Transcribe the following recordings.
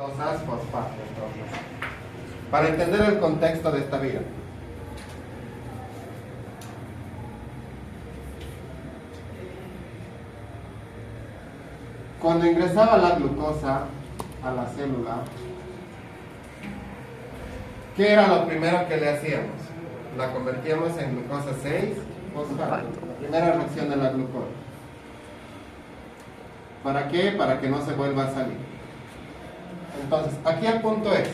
pentosas fosfato. Entonces, para entender el contexto de esta vía. Cuando ingresaba la glucosa a la célula, ¿qué era lo primero que le hacíamos? La convertíamos en glucosa 6 fosfato. La primera reacción de la glucosa. ¿Para qué? Para que no se vuelva a salir. Entonces, aquí el punto es,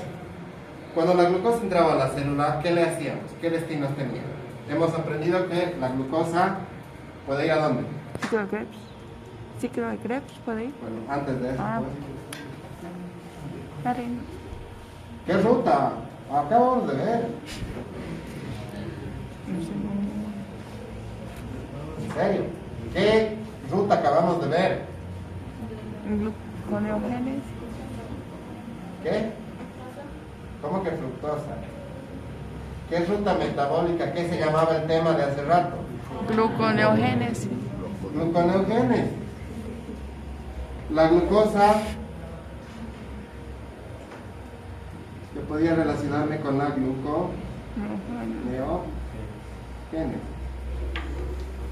cuando la glucosa entraba a la célula, ¿qué le hacíamos? ¿Qué destinos tenía? Hemos aprendido que la glucosa puede ir ¿a dónde? Ciclo de Krebs. Ciclo de Krebs, ¿puede ir? Bueno, antes de eso. Ah. Pues. Dale. ¿Qué ruta? Acabamos de ver. ¿En serio? ¿Qué ruta acabamos de ver? Gluconeogénesis. ¿Qué? ¿Cómo que fructosa? ¿Qué ruta metabólica? ¿Qué se llamaba el tema de hace rato? Gluconeogénesis. Gluconeogénesis. La glucosa, yo podía relacionarme con la gluconeogénesis.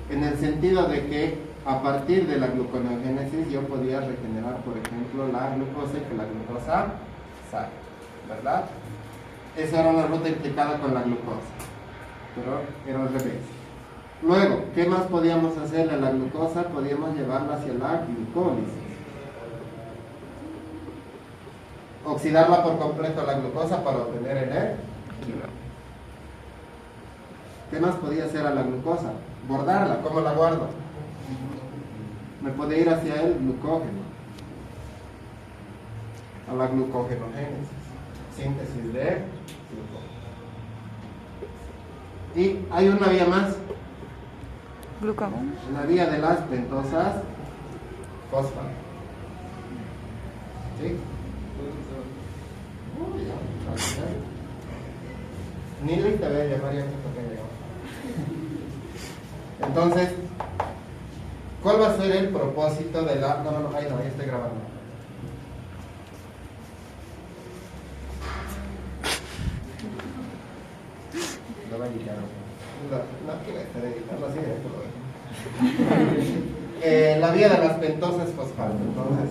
En el sentido de que a partir de la gluconeogénesis yo podía regenerar, por ejemplo, la glucosa y que la glucosa salga, ¿verdad? Esa era una ruta implicada con la glucosa, pero era al revés. Luego, ¿qué más podíamos hacerle a la glucosa? Podíamos llevarla hacia la glucólisis. Oxidarla por completo a la glucosa para obtener energía. ¿Qué más podía hacer a la glucosa? Bordarla. ¿Cómo la guardo? Me puede ir hacia el glucógeno, a la glucogenogénesis, síntesis de glucógeno. Y hay una vía más, Glucagón. la vía de las pentosas fosfato. ¿Sí? Ni le te voy a llamar ya que llegó. Entonces, ¿cuál va a ser el propósito de la... No, ahí estoy grabando. Lo va a editar. No, que va a estar editando así de la vía de las pentosas fosfato. Entonces,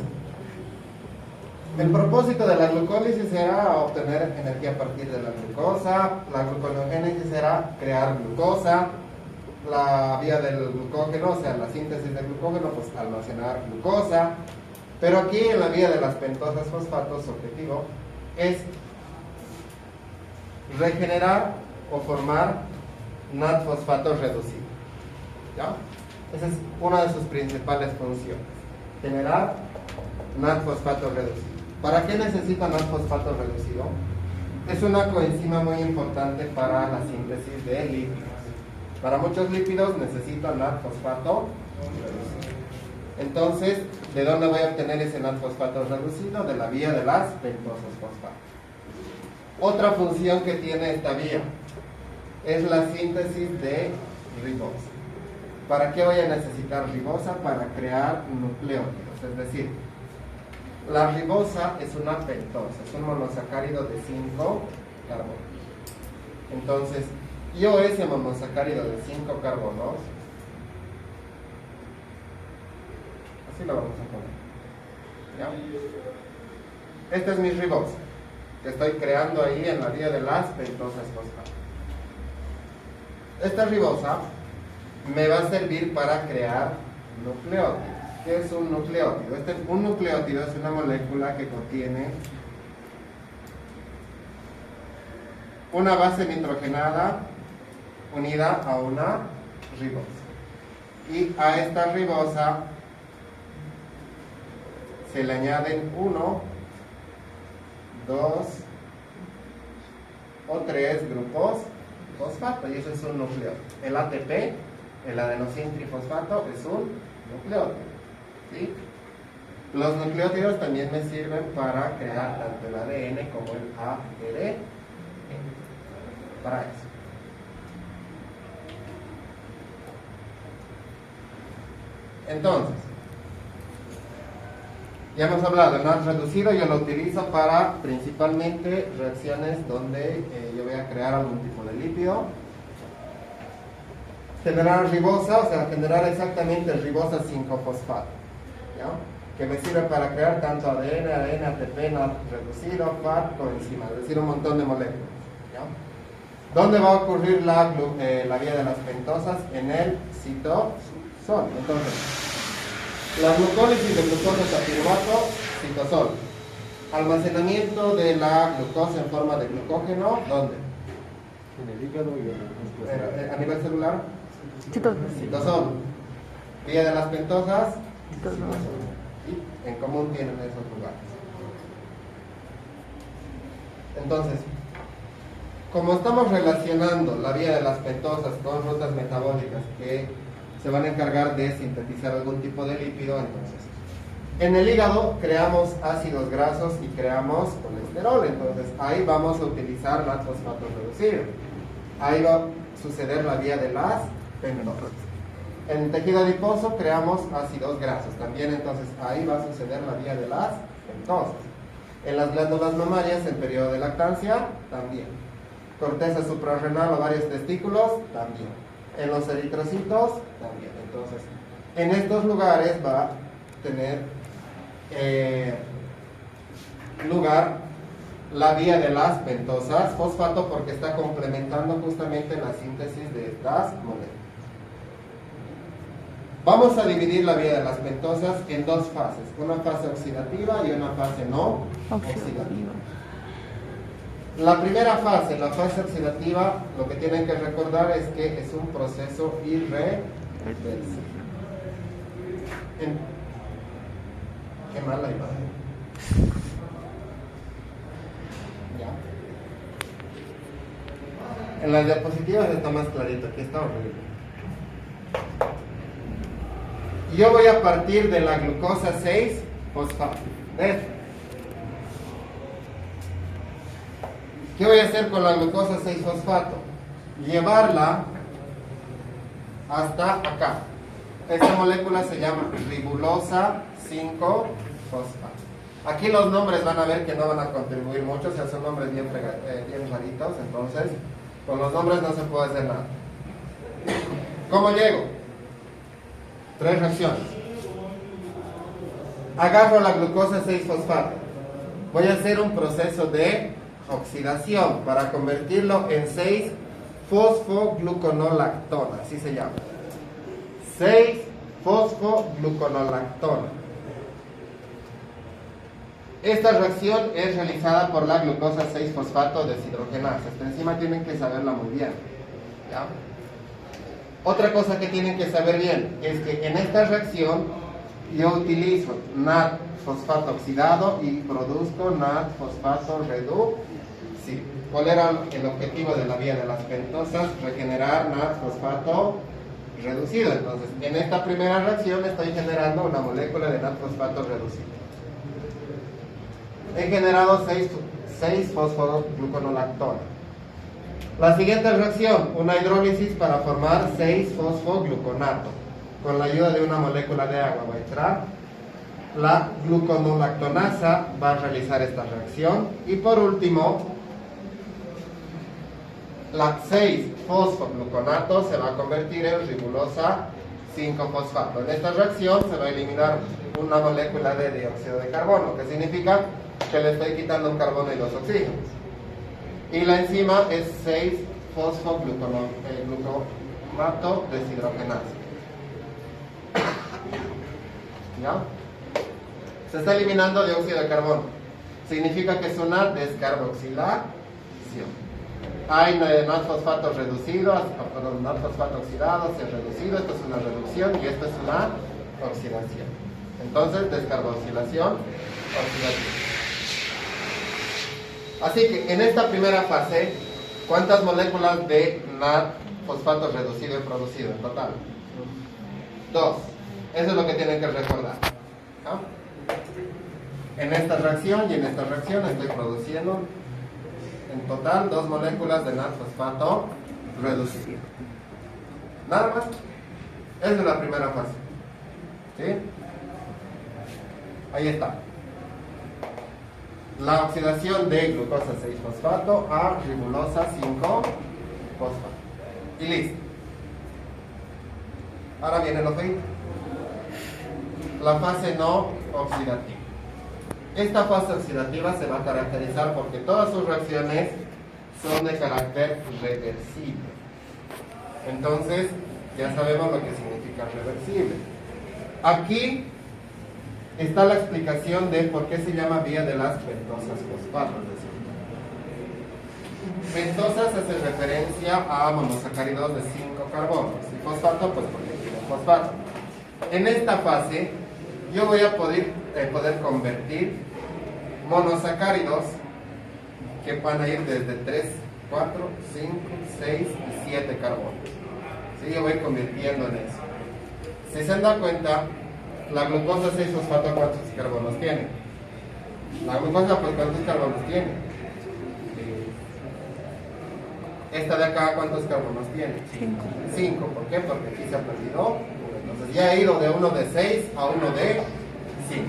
el propósito de la glucólisis era obtener energía a partir de la glucosa. La gluconeogénesis era crear glucosa. La vía del glucógeno, o sea, la síntesis del glucógeno, pues almacenar glucosa. Pero aquí en la vía de las pentosas fosfatos, su objetivo es regenerar o formar NAD-fosfato reducido. ¿Ya? Esa es una de sus principales funciones. Generar NAD-fosfato reducido. ¿Para qué necesita NAD-fosfato reducido? Es una coenzima muy importante para la síntesis de lípidos. Para muchos lípidos necesitan NAD-fosfato reducido. Entonces, ¿de dónde voy a obtener ese NAD-fosfato reducido? De la vía de las pentosas fosfato. Otra función que tiene esta vía es la síntesis de ribosa. ¿Para qué voy a necesitar ribosa? Para crear nucleótidos. Es decir, la ribosa es una pentosa, es un monosacárido de 5 carbonos. Entonces, yo ese monosacárido de 5 carbonos, así lo vamos a poner. ¿Ya? Esta es mi ribosa, que estoy creando ahí en la vía de las pentosas fosfato. Esta ribosa me va a servir para crear nucleótidos. ¿Qué es un nucleótido? Un nucleótido es una molécula que contiene una base nitrogenada unida a una ribosa. Y a esta ribosa se le añaden 1, 2 o 3 grupos fosfato, y eso es un nucleótido. El ATP, el adenosín trifosfato, es un nucleótido. ¿Sí? Los nucleótidos también me sirven para crear tanto el ADN como el ARN. Para eso. Entonces, Ya hemos hablado, el NAT reducido yo lo utilizo para principalmente reacciones donde yo voy a crear algún tipo de lípido. Generar ribosa, o sea, generar exactamente ribosa 5-fosfato, ¿ya? Que me sirve para crear tanto ADN, ATP, NAT reducido, FAT, coenzima, es decir, un montón de moléculas, ¿ya? ¿Dónde va a ocurrir la vía de las pentosas? En el citosol. Entonces, la glucólisis de glucosa a piruvato, citosol. Almacenamiento de la glucosa en forma de glucógeno, ¿dónde? En el hígado y en el A nivel celular, Citosol. citosol. Vía de las pentosas, Citosol. y en común tienen esos lugares. Entonces, como estamos relacionando la vía de las pentosas con rutas metabólicas que se van a encargar de sintetizar algún tipo de lípido, entonces, en el hígado creamos ácidos grasos y creamos colesterol, entonces ahí vamos a utilizar NAT-fosfato reducido. Ahí va a suceder la vía de las pentosas. En el tejido adiposo creamos ácidos grasos también, entonces ahí va a suceder la vía de las pentosas. En las glándulas mamarias, en periodo de lactancia, también. Corteza suprarrenal, ovarios, testículos, también. En los eritrocitos, también. Entonces, en estos lugares va a tener lugar la vía de las pentosas fosfato porque está complementando justamente la síntesis de estas moléculas. Vamos a dividir la vía de las pentosas en dos fases, una fase oxidativa y una fase no oxidativa. La primera fase, la fase oxidativa, lo que tienen que recordar es que es un proceso irreversible. Qué mala imagen. ¿Ya? En las diapositivas está más clarito, aquí está horrible. Yo voy a partir de la glucosa 6-fosfato. ¿Ves? ¿Qué voy a hacer con la glucosa 6-fosfato? Llevarla hasta acá. Esta molécula se llama ribulosa 5-fosfato. Aquí los nombres van a ver que no van a contribuir mucho, o sea, son nombres bien raritos, entonces con los nombres no se puede hacer nada. ¿Cómo llego? 3 reacciones. Agarro la glucosa 6-fosfato. Voy a hacer un proceso de oxidación para convertirlo en 6-fosfogluconolactona, así se llama. 6-fosfogluconolactona. Esta reacción es realizada por la glucosa 6-fosfato deshidrogenasa. Esta enzima tienen que saberla muy bien, ¿ya? Otra cosa que tienen que saber bien es que en esta reacción yo utilizo NAT fosfato oxidado y produzco NAT fosfato reducido. ¿Cuál era el objetivo de la vía de las pentosas? Regenerar NAT fosfato reducido. Entonces, en esta primera reacción estoy generando una molécula de NAT fosfato reducido. He generado 6-fosfogluconolactona. La siguiente reacción, una hidrólisis para formar 6-fosfogluconato. Con la ayuda de una molécula de agua va a entrar. La gluconolactonasa va a realizar esta reacción. Y por último, la 6-fosfogluconato se va a convertir en ribulosa 5-fosfato. En esta reacción se va a eliminar una molécula de dióxido de carbono, que significa que le estoy quitando un carbono y 2 oxígenos. Y la enzima es 6-fosfogluconato deshidrogenasa. ¿Ya? Se está eliminando dióxido de carbono. Significa que es una descarboxilación. Hay NAT fosfato reducido, perdón, NAT fosfato oxidado, se ha reducido. Esto es una reducción y esto es una oxidación. Entonces, descarboxilación, oxidación. Así que en esta primera fase, ¿cuántas moléculas de NAT fosfato reducido he producido en total? 2. Eso es lo que tienen que recordar, ¿no? En esta reacción y en esta reacción estoy produciendo en total 2 moléculas de NAT fosfato reducido. Nada más. Esa es la primera fase. ¿Sí? Ahí está. la oxidación de glucosa 6-fosfato a ribosa 5-fosfato. Y listo. Ahora viene lo feito. La fase no oxidativa. Esta fase oxidativa se va a caracterizar porque todas sus reacciones son de carácter reversible. Entonces, ya sabemos lo que significa reversible. Aquí está la explicación de por qué se llama vía de las pentosas fosfatos. Pentosas hace referencia a monosacáridos de 5 carbonos y fosfato, pues porque tiene fosfato. En esta fase, yo voy a poder convertir monosacáridos que van a ir desde 3, 4, 5, 6 y 7 carbonos. ¿Sí? Yo voy convirtiendo en eso. Si se han dado cuenta, la glucosa 6-fosfato, ¿cuántos carbonos tiene? La glucosa, pues, ¿cuántos carbonos tiene? Esta de acá, ¿cuántos carbonos tiene? 5. ¿Por qué? Porque aquí se ha perdido 1. Entonces ya he ido de uno de 6 a uno de 5.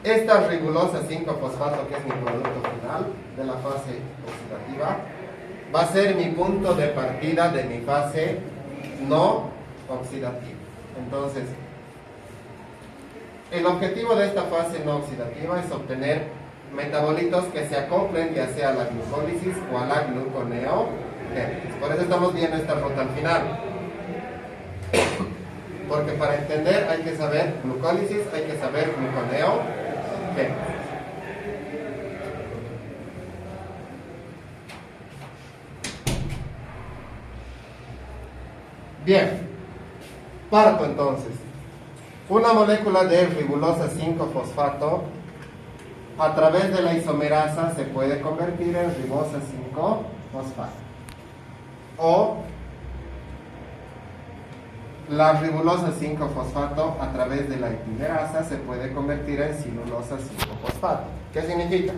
Esta ribosa 5-fosfato, que es mi producto final de la fase oxidativa, va a ser mi punto de partida de mi fase no oxidativa. Entonces, el objetivo de esta fase no oxidativa es obtener metabolitos que se acoplen ya sea a la glucólisis o a la gluconeogénesis. Por eso estamos viendo esta ruta al final. Porque para entender hay que saber glucólisis, hay que saber gluconeogénesis. Bien, parto entonces. Una molécula de ribosa 5-fosfato a través de la isomerasa se puede convertir en ribosa 5-fosfato. O la ribosa 5-fosfato a través de la epimerasa se puede convertir en silulosa 5-fosfato. ¿Qué significa?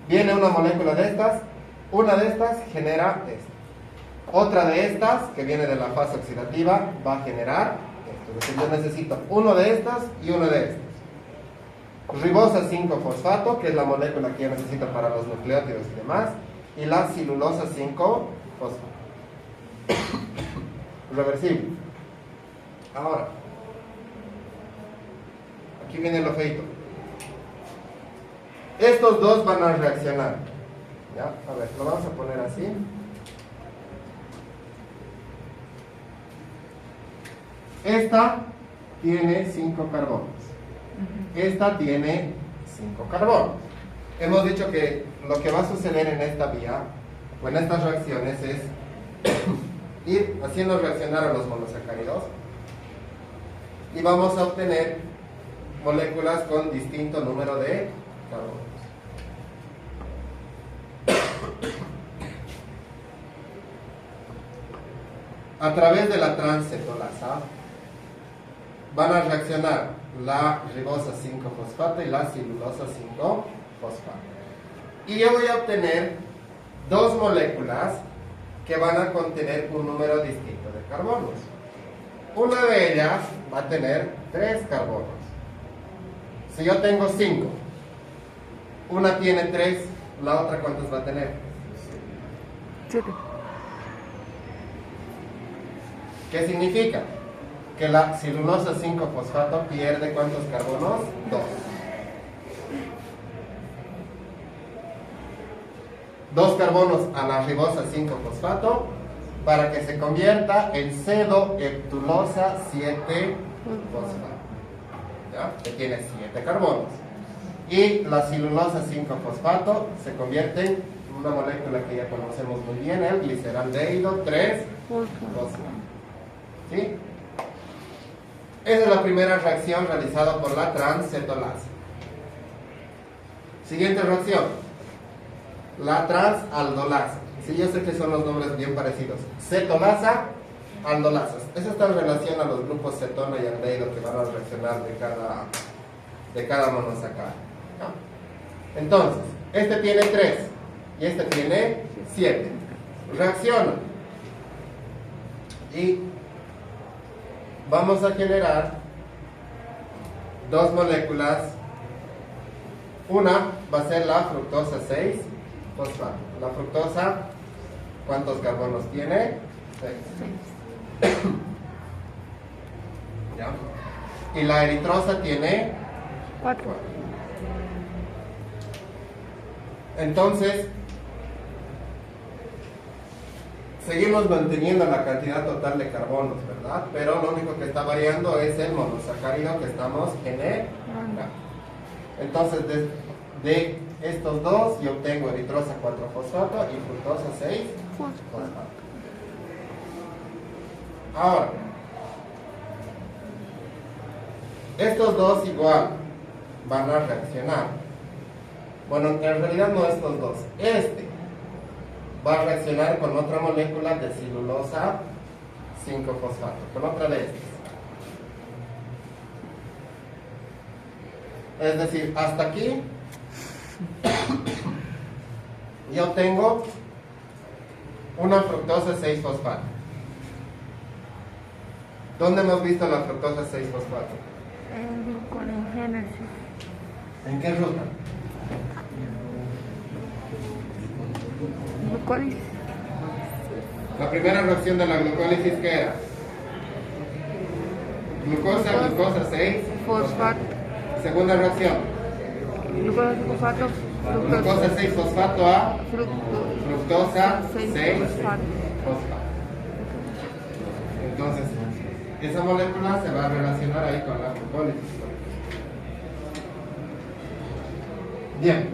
Viene una molécula de estas, una de estas genera esto. Otra de estas, que viene de la fase oxidativa, va a generar esto. Es decir, yo necesito uno de estas y uno de estas. Ribosa 5-fosfato, que es la molécula que yo necesito para los nucleótidos y demás, y la silulosa 5-fosfato. Reversible. Ahora, aquí viene lo feito. Estos dos van a reaccionar. ¿Ya? A ver, lo vamos a poner así. Esta tiene 5 carbonos. Esta tiene 5 carbonos. Hemos dicho que lo que va a suceder en esta vía o en estas reacciones es ir haciendo reaccionar a los monosacáridos y vamos a obtener moléculas con distinto número de carbonos. A través de la transcetolasa van a reaccionar la ribosa 5-fosfato y la silulosa 5-fosfato. Y yo voy a obtener dos moléculas que van a contener un número distinto de carbonos. Una de ellas va a tener 3 carbonos. Si yo tengo 5, una tiene 3, la otra ¿cuántos va a tener? 7. ¿Qué significa? Que la silulosa 5-fosfato pierde ¿cuántos carbonos? 2. 2 carbonos a la ribosa 5-fosfato para que se convierta en cedoheptulosa 7-fosfato, ¿ya? Que tiene 7 carbonos. Y la silulosa 5-fosfato se convierte en una molécula que ya conocemos muy bien, el gliceraldehído 3-fosfato. ¿Sí? Esa es la primera reacción realizada por la transcetolasa. Siguiente reacción, la transaldolasa. Sí, yo sé que son los nombres bien parecidos. Cetolasa, aldolasas. Eso está en relación a los grupos cetono y aldehído que van a reaccionar de cada monosacárido, ¿no? Entonces, este tiene 3 y este tiene 7. Reaccionan y vamos a generar dos moléculas Una va a ser la fructosa 6-fosfato. La fructosa, ¿cuántos carbonos tiene? 6. ¿Ya? Y la eritrosa tiene 4. 4. Entonces, seguimos manteniendo la cantidad total de carbonos, ¿verdad? Pero lo único que está variando es el monosacárido que estamos generando. Entonces, de estos dos, yo obtengo eritrosa 4-fosfato y fructosa 6-fosfato. Ahora, estos dos igual van a reaccionar. Bueno, en realidad no estos dos. Este va a reaccionar con otra molécula de celulosa 5-fosfato, con otra de estas. Es decir, hasta aquí yo tengo una fructosa 6-fosfato. ¿Dónde hemos visto la fructosa 6-fosfato? En gluconeogénesis. ¿En qué ruta? Glucólisis. La primera reacción de la glucólisis, ¿qué era? Glucosa 6, Fosfato. Segunda reacción, Glucosa, fosfato. glucosa 6 fosfato a fructosa 6 fosfato. fosfato. Entonces, esa molécula se va a relacionar ahí con la glucólisis. Bien.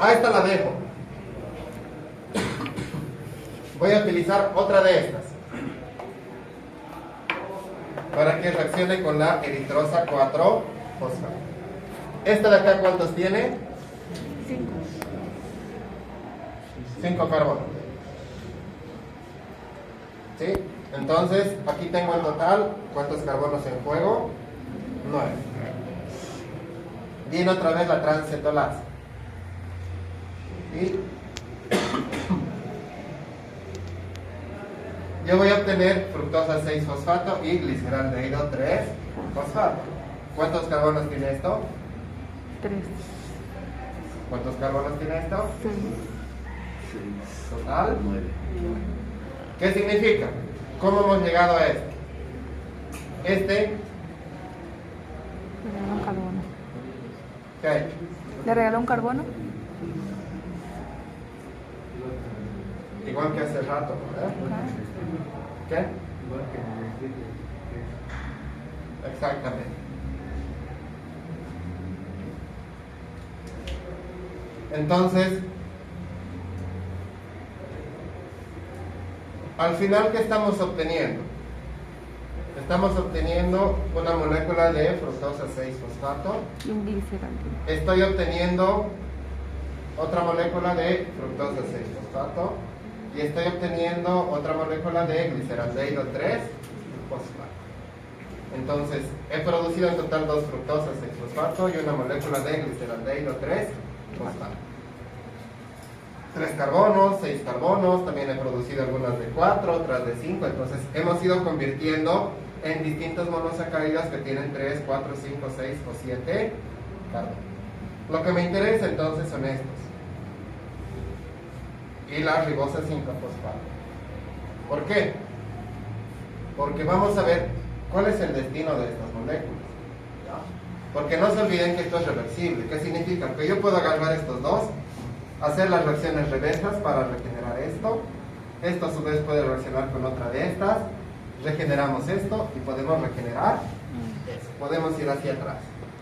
A esta la dejo. Voy a utilizar otra de estas para que reaccione con la eritrosa 4-fosfato. ¿Esta de acá cuántos tiene? 5. 5 carbonos. ¿Sí? Entonces, aquí tengo en total, ¿cuántos carbonos en juego? 9. Viene otra vez la transcetolasa. Y yo voy a obtener fructosa 6-fosfato y gliceraldehído 3-fosfato. ¿Cuántos carbonos tiene esto? 3. ¿Cuántos carbonos tiene esto? 6. Total 9. ¿Qué significa? ¿Cómo hemos llegado a esto? Este, Le regaló un carbono. ¿qué hay? ¿Le regaló un carbono? Igual que hace rato, ¿verdad? ¿Qué? Exactamente. Entonces, al final, ¿qué estamos obteniendo? Estamos obteniendo una molécula de fructosa 6-fosfato. Y un gliceraldehído. Estoy obteniendo otra molécula de fructosa 6-fosfato. Y estoy obteniendo otra molécula de gliceraldehído 3-fosfato. Entonces, he producido en total 2 fructosas 6-fosfato y una molécula de gliceraldehído 3-fosfato. 3 carbonos, 6 carbonos, también he producido algunas de 4, otras de 5, entonces hemos ido convirtiendo en distintos monosacáridos que tienen 3, 4, 5, 6 o 7 carbonos. Lo que me interesa entonces son estos. Y la ribosa 5-fosfato. ¿Por qué? Porque vamos a ver cuál es el destino de estas moléculas. ¿Ya? Porque no se olviden que esto es reversible. ¿Qué significa? Que yo puedo agarrar estos dos, hacer las reacciones reversas para regenerar esto. Esto a su vez puede reaccionar con otra de estas. Regeneramos esto y podemos regenerar eso. Podemos ir hacia atrás.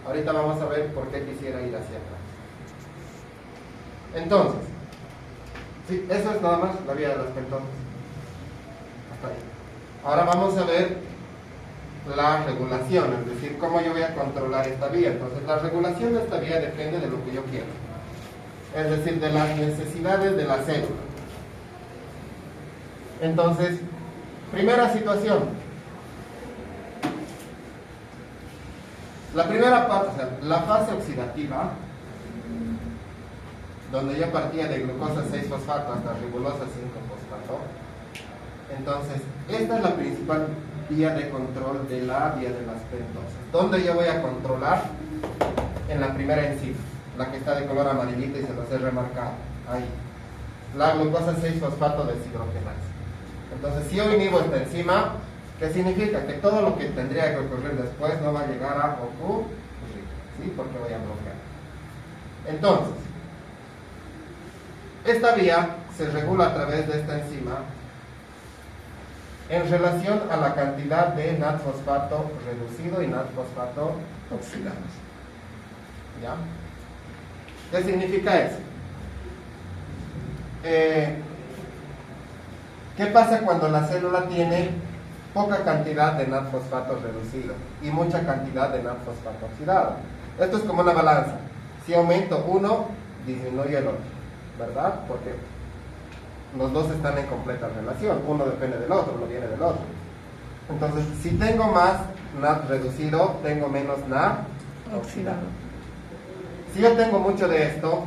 Ahorita vamos a ver por qué quisiera ir hacia atrás. Entonces, sí, eso es nada más la vía de las pentonas. Hasta ahí. Ahora vamos a ver la regulación, es decir, cómo yo voy a controlar esta vía. Entonces, la regulación de esta vía depende de lo que yo quiero. Es decir, de las necesidades de la célula. Entonces, primera situación. La primera parte, o sea, la fase oxidativa, donde yo partía de glucosa 6-fosfato hasta ribulosa 5-fosfato. Entonces, esta es la principal vía de control de la vía de las pentosas. ¿Dónde yo voy a controlar en la primera enzima, la que está de color amarillito y se los he remarcado. Ahí. La glucosa 6-fosfato deshidrogenasa. Entonces, si yo inhibo esta enzima, ¿qué significa? Que todo lo que tendría que ocurrir después no va a llegar a ocurrir, ¿sí? Porque voy a bloquear. Entonces, esta vía se regula a través de esta enzima en relación a la cantidad de NAD-fosfato reducido y NAD-fosfato oxidado. ¿Ya? ¿Qué significa eso? ¿Qué pasa cuando la célula tiene poca cantidad de NAD-fosfato reducido y mucha cantidad de NAD-fosfato oxidado? Esto es como una balanza. Si aumento uno, disminuye el otro, ¿verdad? Porque los dos están en completa relación. Uno depende del otro, uno viene del otro. Entonces, si tengo más NAD reducido, tengo menos NAD oxidado. Si yo tengo mucho de esto,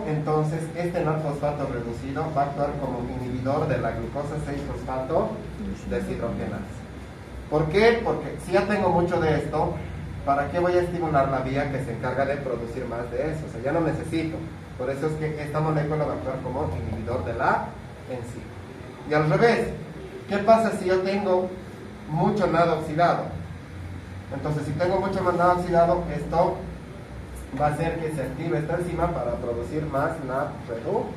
entonces, este NAD-fosfato reducido va a actuar como inhibidor de la glucosa 6-fosfato deshidrogenasa. ¿Por qué? Porque si ya tengo mucho de esto, ¿para qué voy a estimular la vía que se encarga de producir más de eso? O sea, ya no necesito. Por eso es que esta molécula va a actuar como inhibidor de la enzima. Y al revés, ¿qué pasa si yo tengo mucho NAD oxidado? Entonces, si tengo mucho más NAD oxidado, esto va a hacer que se active esta enzima para producir más NAD reducido.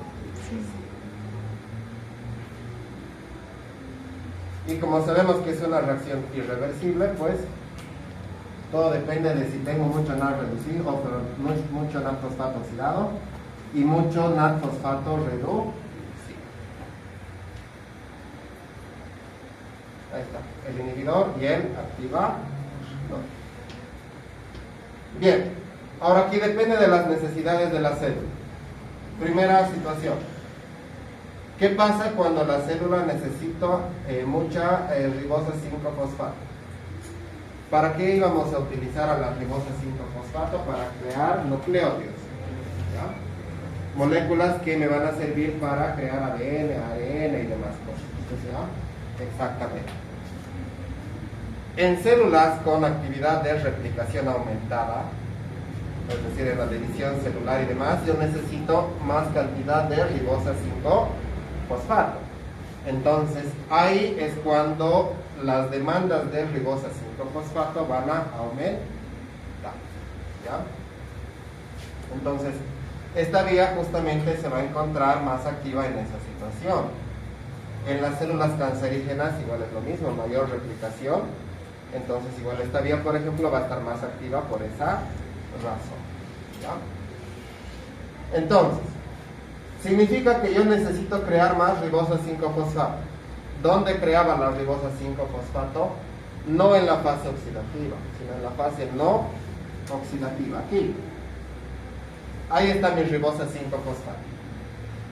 Y como sabemos que es una reacción irreversible, pues todo depende de si tengo mucho NAD reducido o mucho NAD fosfato oxidado y mucho NAD fosfato reducido. Ahí está, el inhibidor y el activador. Bien, ahora aquí depende de las necesidades de la célula. Primera situación. ¿Qué pasa cuando la célula necesita mucha ribosa 5-fosfato? ¿Para qué íbamos a utilizar a la ribosa 5-fosfato? Para crear nucleótidos, ¿ya? Moléculas que me van a servir para crear ADN, ARN y demás cosas, ¿ya? Exactamente. En células con actividad de replicación aumentada, es decir, en la división celular y demás, yo necesito más cantidad de ribosa 5-fosfato. Entonces, ahí es cuando las demandas de ribosa 5-fosfato van a aumentar, ¿ya? Entonces, esta vía justamente se va a encontrar más activa en esa situación. En las células cancerígenas igual es lo mismo, mayor replicación. Entonces, igual esta vía, por ejemplo, va a estar más activa por esa razón, ¿ya? Entonces, significa que yo necesito crear más ribosa 5-fosfato. ¿Dónde creaba la ribosa 5-fosfato? No en la fase oxidativa, sino en la fase no oxidativa, aquí. Ahí está mi ribosa 5-fosfato.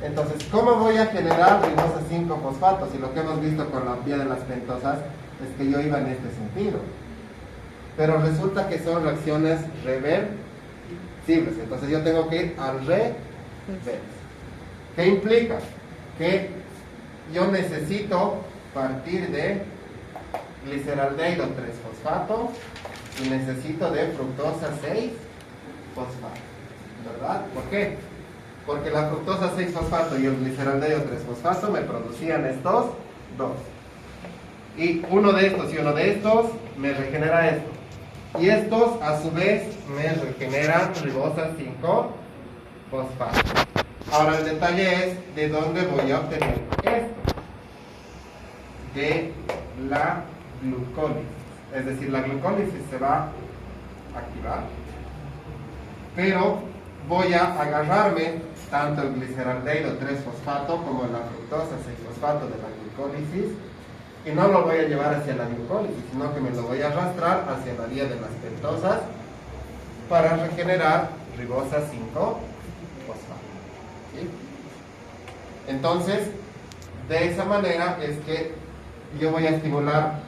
Entonces, ¿cómo voy a generar ribosa 5-fosfato? Si lo que hemos visto con la vía de las pentosas es que yo iba en este sentido. Pero resulta que son reacciones reversibles. Entonces yo tengo que ir al revés. ¿Qué implica? Que yo necesito partir de gliceraldehído 3-fosfato y necesito de fructosa 6-fosfato, ¿verdad? ¿Por qué? Porque la fructosa 6-fosfato y el gliceraldehído 3-fosfato me producían estos dos. Y uno de estos y uno de estos me regenera esto. Y estos a su vez me regeneran ribosa 5-fosfato. Ahora el detalle es de dónde voy a obtener esto. De la glucólisis. Es decir, la glucólisis se va a activar. Pero voy a agarrarme tanto el gliceraldehído 3-fosfato como la fructosa 6-fosfato de la glucólisis. Y no lo voy a llevar hacia la glucólisis, sino que me lo voy a arrastrar hacia la vía de las pentosas para regenerar ribosa 5-fosfato. ¿Sí? Entonces, de esa manera es que yo voy a estimular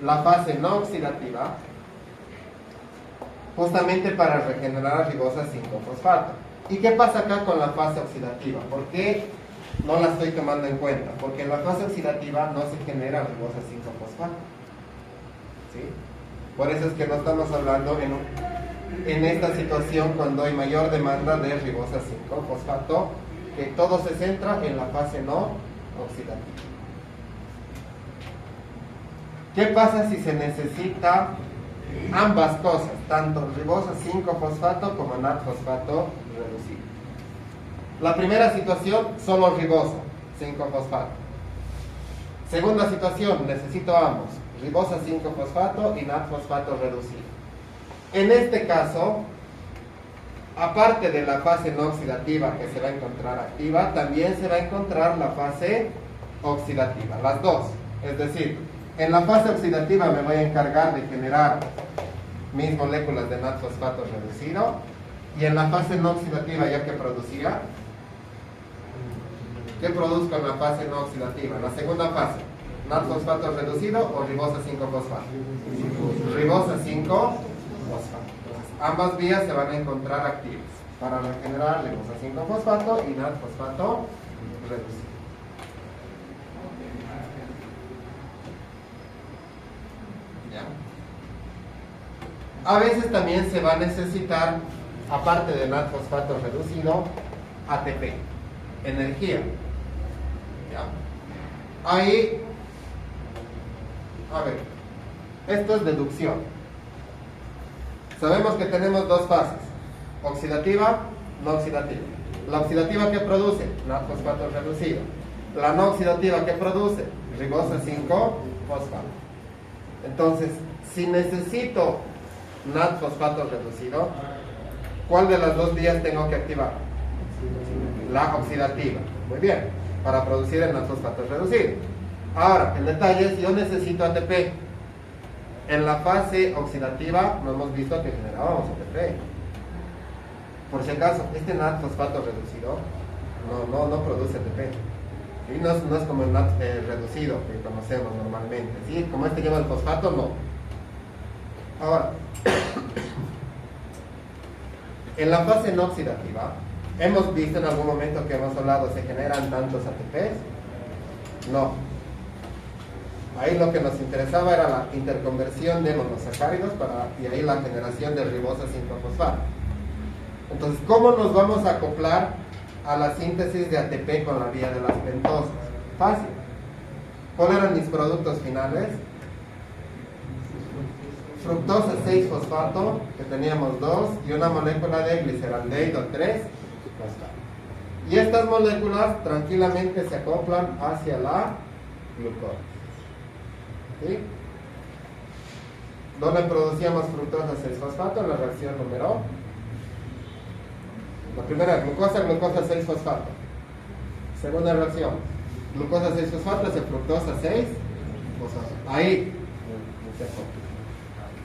la fase no oxidativa justamente para regenerar ribosa 5-fosfato. ¿Y qué pasa acá con la fase oxidativa? ¿Por qué no la estoy tomando en cuenta? Porque en la fase oxidativa no se genera ribosa 5-fosfato. ¿Sí? Por eso es que no estamos hablando en esta situación cuando hay mayor demanda de ribosa 5-fosfato, que todo se centra en la fase no oxidativa. ¿Qué pasa si se necesita ambas cosas, tanto ribosa 5-fosfato como NAD-fosfato reducido? La primera situación, solo ribosa 5-fosfato. Segunda situación, necesito ambos, ribosa 5-fosfato y NAD-fosfato reducido. En este caso, aparte de la fase no oxidativa que se va a encontrar activa, también se va a encontrar la fase oxidativa, las dos. Es decir, en la fase oxidativa me voy a encargar de generar mis moléculas de NAD-fosfato reducido, y en la fase no oxidativa, ¿ya que producía? ¿Qué produzco en la fase no oxidativa? La segunda fase, NAD-fosfato reducido o ribosa 5-fosfato. Ribosa 5-fosfato. Ambas vías se van a encontrar activas para generar ribosa 5-fosfato y NAD-fosfato reducido. A veces también se va a necesitar, aparte de NAD-fosfato reducido, ATP, energía. ¿Ya? Ahí, a ver, esto es deducción. Sabemos que tenemos dos fases, oxidativa, no oxidativa. La oxidativa, ¿qué produce? NAD-fosfato reducido. La no oxidativa, ¿qué produce? Ribosa 5-fosfato. Entonces, si necesito NAD-fosfato reducido, ¿cuál de las dos vías tengo que activar? La oxidativa. Muy bien, para producir el NAD-fosfato reducido. Ahora, el detalle es, yo necesito ATP. En la fase oxidativa no hemos visto que generábamos ATP. Por si acaso, este NAD-fosfato reducido no produce ATP. Y no es como el NAD reducido que conocemos normalmente. ¿Sí? Como este lleva el fosfato, no. Ahora, en la fase no oxidativa, hemos visto en algún momento que hemos hablado, ¿se generan tantos ATPs? No. Ahí lo que nos interesaba era la interconversión de monosacáridos y ahí la generación de ribosa 5-fosfato. Entonces, ¿cómo nos vamos a acoplar a la síntesis de ATP con la vía de las pentosas? Fácil. ¿Cuáles eran mis productos finales? Fructosa 6-fosfato, que teníamos 2, y una molécula de gliceraldehído 3-fosfato. Y estas moléculas tranquilamente se acoplan hacia la glucosa. ¿Sí? ¿Dónde producíamos fructosa 6-fosfato? En la reacción número. La primera, glucosa 6-fosfato. Segunda reacción, glucosa 6-fosfato hacia fructosa 6-fosfato. Ahí.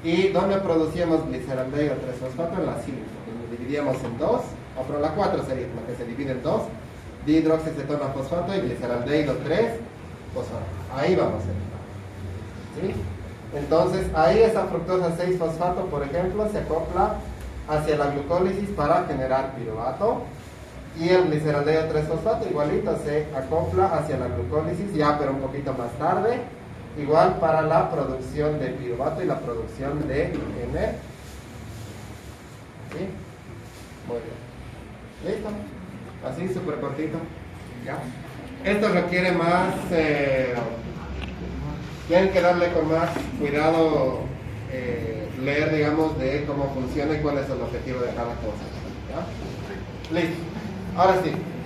¿Y dónde producíamos gliceraldehído 3-fosfato? En la 5. Lo dividíamos en 2, pero la 4 sería la que se divide en 2. Dihidroxicetona fosfato y gliceraldehído 3-fosfato. Ahí vamos a entrar. ¿Sí? Entonces, ahí esa fructosa 6-fosfato, por ejemplo, se acopla hacia la glucólisis para generar piruvato, y el gliceraldehído 3-fosfato igualito se acopla hacia la glucólisis, ya pero un poquito más tarde, igual para la producción de piruvato y la producción de NR. ¿Sí? Muy bien. ¿Listo? Así, súper cortito. ¿Ya? Esto requiere más... tienen que darle con más cuidado, leer, digamos, de cómo funciona y cuál es el objetivo de cada cosa. ¿Ya? Listo. Ahora sí.